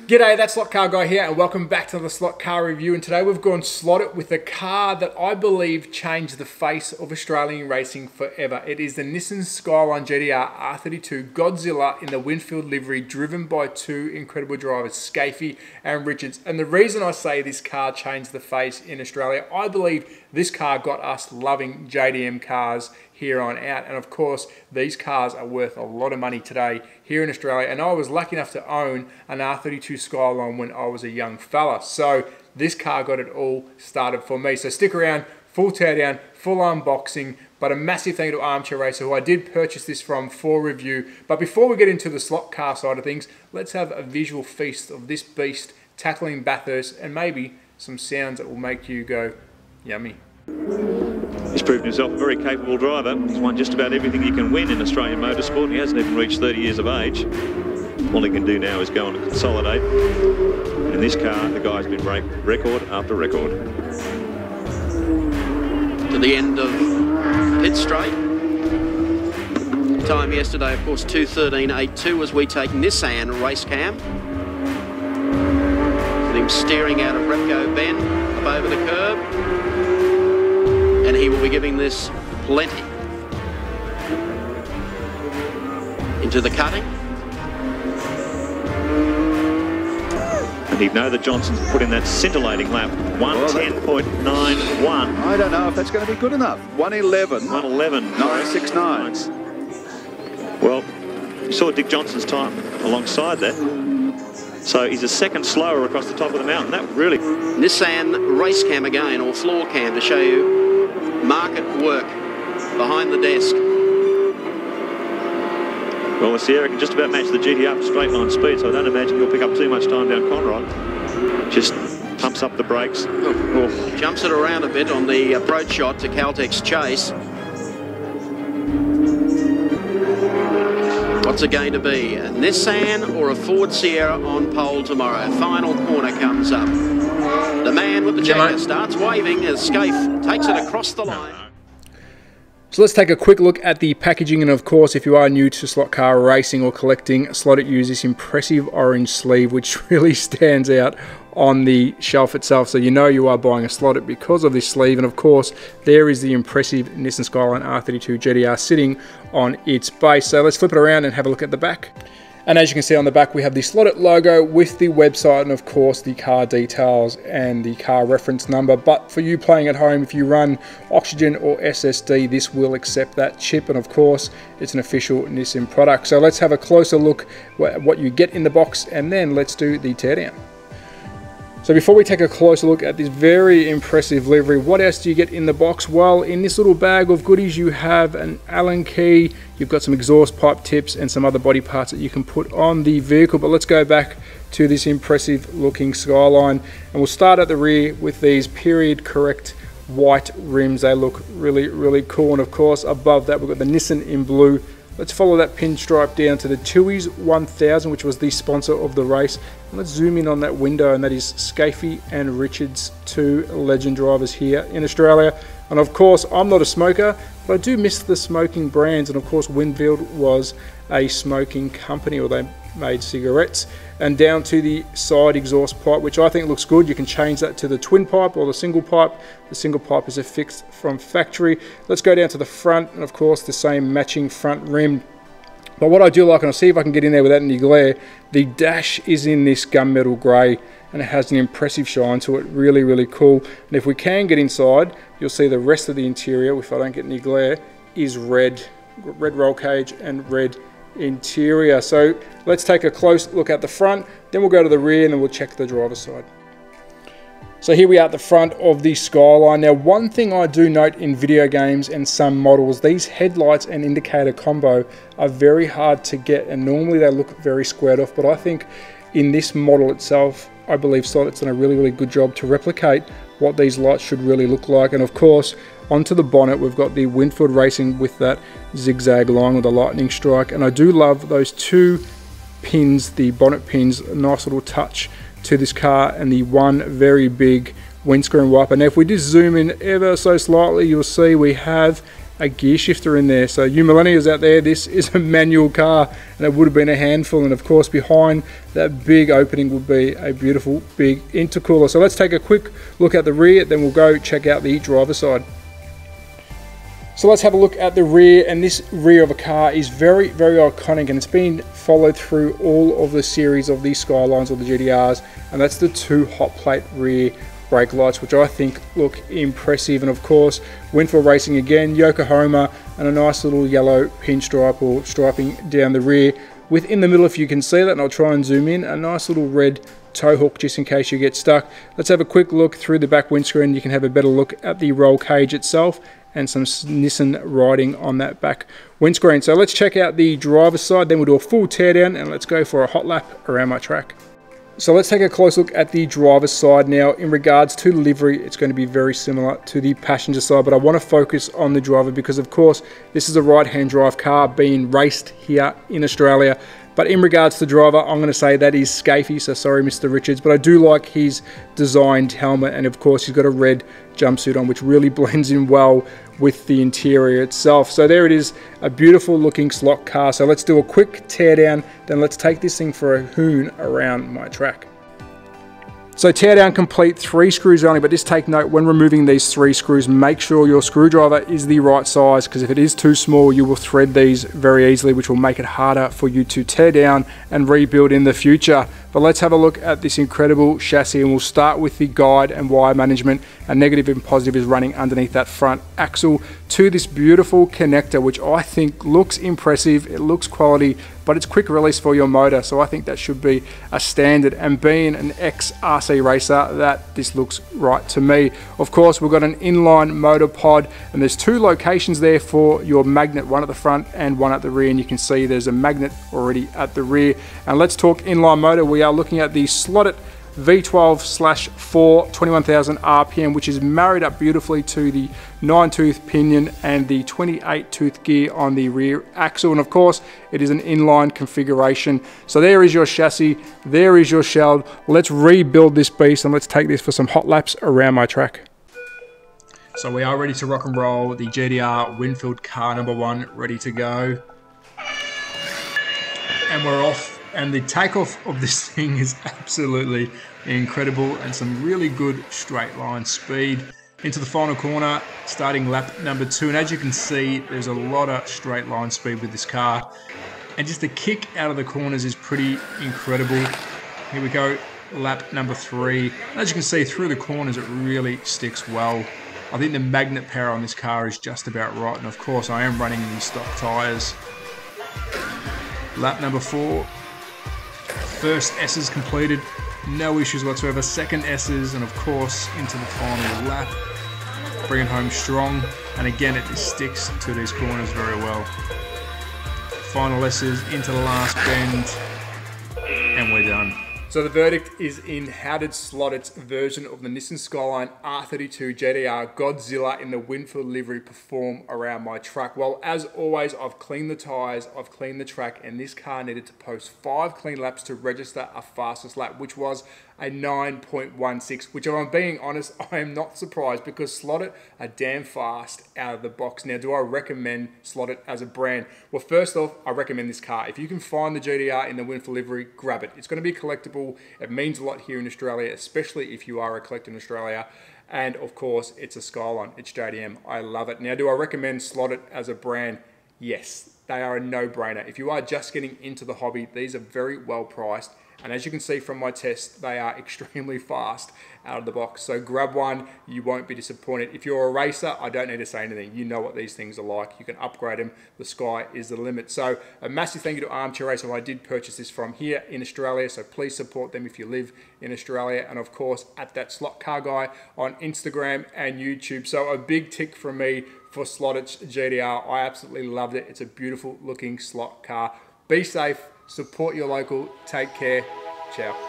G'day, that's Slot Car Guy here, and welcome back to the Slot Car Review. And today we've gone Slot.It with a car that I believe changed the face of Australian racing forever. It is the Nissan Skyline Gtr R32 Godzilla in the Winfield livery, driven by two incredible drivers, Scafie and Richards. And the reason I say this car changed the face in Australia, I believe this car got us loving JDM cars here on out. And of course, these cars are worth a lot of money today here in Australia. And I was lucky enough to own an R32 Skyline when I was a young fella. So this car got it all started for me. So stick around, full teardown, full unboxing, but a massive thank you to Armchair Racer, who I did purchase this from for review. But before we get into the slot car side of things, let's have a visual feast of this beast tackling Bathurst, and maybe some sounds that will make you go, yummy. He's proven himself a very capable driver. He's won just about everything he can win in Australian motorsport, and he hasn't even reached 30 years of age. All he can do now is go on and consolidate. In this car, the guy's been breaking record after record. To the end of pit straight. Time yesterday, of course, 2:13.82 as we take Nissan race cam. With him steering out of Repco Bend up over the curb. And he will be giving this plenty. Into the cutting. And he'd know that Johnson's put in that scintillating lap, 110.91. I don't know if that's going to be good enough. 111. 969. Well, you saw Dick Johnson's time alongside that. So he's a second slower across the top of the mountain. That really... Nissan race cam again, or floor cam, to show you market work behind the desk. Well, the Sierra can just about match the GTR for straight line speed, so I don't imagine he'll pick up too much time down Conroy. Just pumps up the brakes. Oh. Jumps it around a bit on the approach shot to Caltech's chase. What's it going to be? A Nissan or a Ford Sierra on pole tomorrow? Final corner comes up. The man with the checker starts waving as Scafie takes it across the line. So let's take a quick look at the packaging, and of course, if you are new to slot car racing or collecting, Slot.It uses this impressive orange sleeve which really stands out on the shelf itself, so you know you are buying a Slot.It because of this sleeve. And of course, there is the impressive Nissan Skyline R32 Gtr sitting on its base. So let's flip it around and have a look at the back. And as you can see on the back, we have the Slot.It logo with the website and of course the car details and the car reference number. But for you playing at home, if you run Oxygen or SSD, this will accept that chip. And of course, it's an official Nissan product. So let's have a closer look at what you get in the box, and then let's do the teardown. So before we take a closer look at this very impressive livery, what else do you get in the box? Well, in this little bag of goodies, you have an Allen key, you've got some exhaust pipe tips and some other body parts that you can put on the vehicle. But let's go back to this impressive looking Skyline, and we'll start at the rear with these period correct white rims. They look really, really cool. And of course, above that, we've got the Nissan in blue. Let's follow that pinstripe down to the Tui's 1000, which was the sponsor of the race. And let's zoom in on that window, and that is Scafie and Richards, two legend drivers here in Australia. And of course, I'm not a smoker, but I do miss the smoking brands. And of course, Winfield was a smoking company, or they made cigarettes. And down to the side exhaust pipe, which I think looks good. You can change that to the twin pipe or the single pipe. The single pipe is affixed from factory. Let's go down to the front, and of course the same matching front rim. But what I do like, and I'll see if I can get in there without any glare, the dash is in this gunmetal grey, and it has an impressive shine to it. Really, really cool. And if we can get inside, you'll see the rest of the interior, if I don't get any glare, is red. Red roll cage and red interior. So let's take a close look at the front, then we'll go to the rear, and then we'll check the driver's side. So here we are at the front of the Skyline. Now, one thing I do note in video games and some models, these headlights and indicator combo are very hard to get, and normally they look very squared off, but I think in this model itself, I believe Slot.It's done a really, really good job to replicate what these lights should really look like. And of course, onto the bonnet, we've got the Winfield Racing with that zigzag line with a lightning strike. And I do love those two pins, the bonnet pins, a nice little touch to this car, and the one very big windscreen wiper. Now if we just zoom in ever so slightly, you'll see we have a gear shifter in there. So you millennials out there, this is a manual car and it would have been a handful, and of course behind that big opening would be a beautiful big intercooler. So let's take a quick look at the rear, then we'll go check out the driver's side. So let's have a look at the rear, and this rear of a car is very, very iconic, and it's been followed through all of the series of these Skylines or the GTRs, and that's the 2 hot plate rear brake lights, which I think look impressive. And of course, Winfield Racing again, Yokohama, and a nice little yellow pinstripe or striping down the rear. Within the middle, if you can see that, and I'll try and zoom in, a nice little red tow hook just in case you get stuck. Let's have a quick look through the back windscreen. You can have a better look at the roll cage itself and some Nissan writing on that back windscreen. So let's check out the driver's side, then we'll do a full teardown and let's go for a hot lap around my track. So let's take a close look at the driver's side now. In regards to livery, it's going to be very similar to the passenger side, but I want to focus on the driver because of course this is a right-hand drive car being raced here in Australia. But in regards to the driver, I'm going to say that is Scafey, so sorry Mr. Richards, but I do like his designed helmet, and of course he's got a red jumpsuit on which really blends in well with the interior itself. So there it is, a beautiful looking slot car. So let's do a quick teardown, then let's take this thing for a hoon around my track. So teardown complete, 3 screws only, but just take note when removing these 3 screws, make sure your screwdriver is the right size, because if it is too small, you will thread these very easily, which will make it harder for you to tear down and rebuild in the future. But let's have a look at this incredible chassis, and we'll start with the guide and wire management. And negative and positive is running underneath that front axle to this beautiful connector, which I think looks impressive, it looks quality, but it's quick release for your motor, so I think that should be a standard. And being an ex-RC racer, that this looks right to me. Of course, we've got an inline motor pod, and there's 2 locations there for your magnet, one at the front and one at the rear, and you can see there's a magnet already at the rear. And let's talk inline motor. We are looking at the Slot.It V12/4 21,000 RPM, which is married up beautifully to the 9-tooth pinion and the 28-tooth gear on the rear axle. And of course, it is an inline configuration. So there is your chassis, there is your shell. Let's rebuild this beast and let's take this for some hot laps around my track. So we are ready to rock and roll. The GTR Winfield car number 1 ready to go. And we're off. And the takeoff of this thing is absolutely incredible, and some really good straight line speed into the final corner, starting lap number 2. And as you can see, there's a lot of straight line speed with this car, and just the kick out of the corners is pretty incredible. Here we go, lap number 3. As you can see, through the corners it really sticks well. I think the magnet power on this car is just about right, and of course I am running the stock tyres. Lap number 4. First S's completed, no issues whatsoever. Second S's, and of course into the final lap. Bring it home strong, and again it just sticks to these corners very well. Final S's into the last bend, and we're done. So the verdict is in. How did Slot.It's version of the Nissan Skyline R32 Gtr Godzilla in the Winfield livery perform around my track? Well, as always, I've cleaned the tyres, I've cleaned the track, and this car needed to post 5 clean laps to register a fastest lap, which was a 9.16, which if I'm being honest, I am not surprised, because Slot.It are damn fast out of the box. Now, do I recommend Slot.It as a brand? Well, first off, I recommend this car. If you can find the GTR in the Winfield livery, grab it. It's going to be collectible. It means a lot here in Australia, especially if you are a collector in Australia. And of course, it's a Skyline, it's JDM. I love it. Now, do I recommend Slot.It as a brand? Yes, they are a no-brainer. If you are just getting into the hobby, these are very well priced. And as you can see from my test, they are extremely fast out of the box. So grab one, you won't be disappointed. If you're a racer, I don't need to say anything. You know what these things are like. You can upgrade them. The sky is the limit. So a massive thank you to Armchair Racer, who I did purchase this from here in Australia. So please support them if you live in Australia. And of course, at That Slot Car Guy on Instagram and YouTube. So a big tick from me for Slot.It's GTR. I absolutely loved it. It's a beautiful looking slot car. Be safe. Support your local. Take care. Ciao.